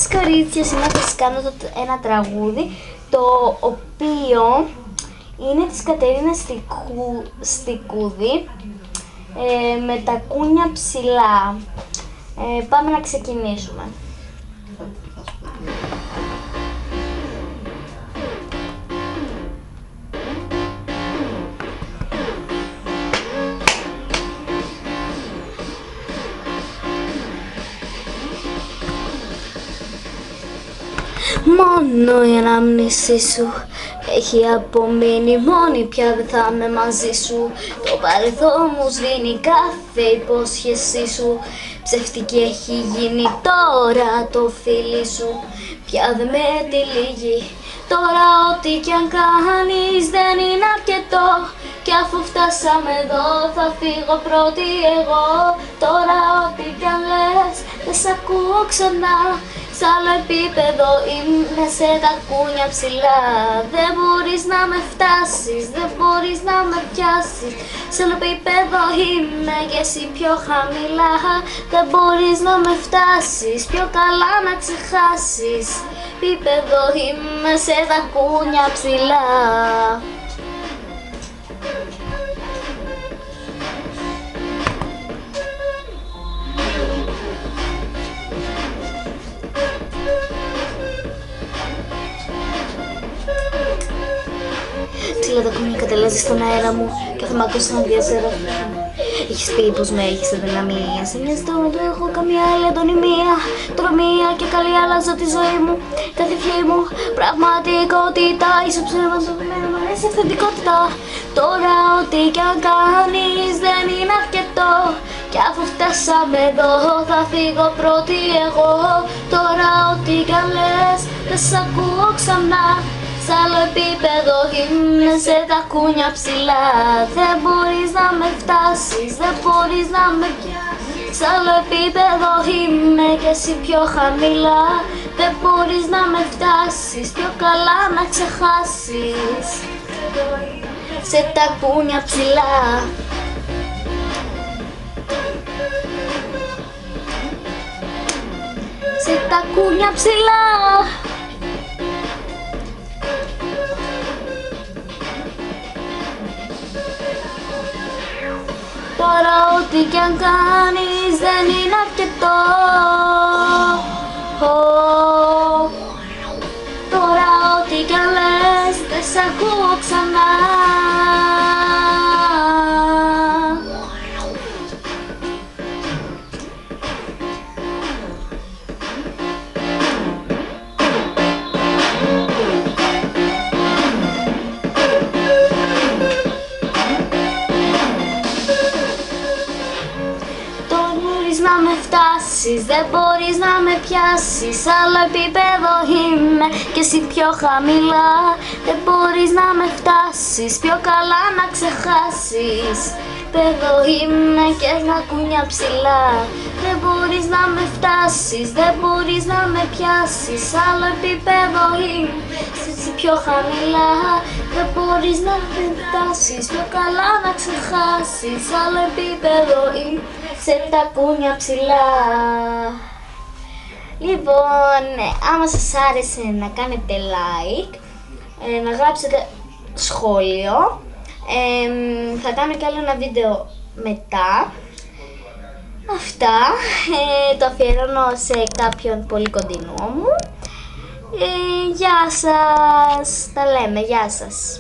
Κορίτσια, σήμερα θα σας κάνω ένα τραγούδι, το οποίο είναι της Κατερίνας Στικούδη, με τα κούνια ψηλά. Πάμε να ξεκινήσουμε. Μόνο η ανάμνησή σου έχει απομείνει, μόνη πια δεν θα είμαι μαζί σου. Το παρελθόν μου σβήνει κάθε υπόσχεσή σου. Ψευτική έχει γίνει τώρα το φίλι σου. Πια δεν με τυλίγει, τώρα ό,τι κι αν κάνεις δεν είναι αρκετό. Κι αφού φτάσαμε εδώ θα φύγω πρώτη εγώ. Τώρα ό,τι κι αν λες δεν σ' ακούω ξανά. Σ' άλλο επίπεδο είμαι, σε τα κούνια ψηλά. Δεν μπορείς να με φτάσεις, δεν μπορείς να με πιάσεις. Σ' άλλο επίπεδο είμαι και εσύ πιο χαμηλά. Δεν μπορείς να με φτάσεις, πιο καλά να ξεχάσεις. Επίπεδο είμαι, σε τα κούνια ψηλά. Ψηλά τα κούνια κατελάζει στον αέρα μου και θα μ' ακούσει να διαζέρω. Έχεις πει πως με έχεις αδυναμία. Σε μια στιγμή δεν έχω καμία άλλη αντωνυμία. Τώρα μία και καλή άλλαζα τη ζωή μου. Κάθε ευχή μου πραγματικότητα. Είσαι ψεύμα στο δεμένο μου, είσαι αυθεντικότητα. Τώρα ό,τι κι αν κάνεις δεν είναι αρκετό. Κι αφού φτάσαμε εδώ θα φύγω πρώτη εγώ. Τώρα ό,τι κι αν λες δεν σ' ακούω ξανά. Σ' άλλο επίπεδο είμαι, σε τα κούνια ψηλά. Δεν μπορείς να με φτάσεις, δεν μπορείς να με πιάσεις. Σ' άλλο επίπεδο είμαι και εσύ πιο χαμηλά. Δεν μπορείς να με φτάσεις, πιο καλά να ξεχάσεις. Σε τα κούνια ψηλά. Σε τα κούνια ψηλά. Τώρα ό,τι κι αν κάνεις δεν είναι αρκετό. Τώρα ό,τι κι αν λες δεν σ' ακούω ξανά. Να με φτάσεις, δεν μπορείς να με πιάσεις. Σ' άλλο επίπεδο είμαι και εσύ πιο χαμηλά. Δεν μπορείς να με φτάσεις, πιο καλά να ξεχάσεις. Επίπεδο είμαι και τα κούνια ψηλά. Δεν μπορείς να με φτάσεις, δεν μπορείς να με πιάσεις. Σ' άλλο επίπεδο είμαι και εσύ πιο χαμηλά. Δεν μπορείς να με φτάσεις, πιο καλά να ξεχάσεις. Σ' άλλο επίπεδο είμαι, σε τα κούνια ψηλά. Λοιπόν, άμα σας άρεσε να κάνετε like, να γράψετε σχόλιο. Θα κάνω κι άλλο ένα βίντεο μετά. Αυτά, το αφιερώνω σε κάποιον πολύ κοντινό μου. Γεια σας, τα λέμε, γεια σας.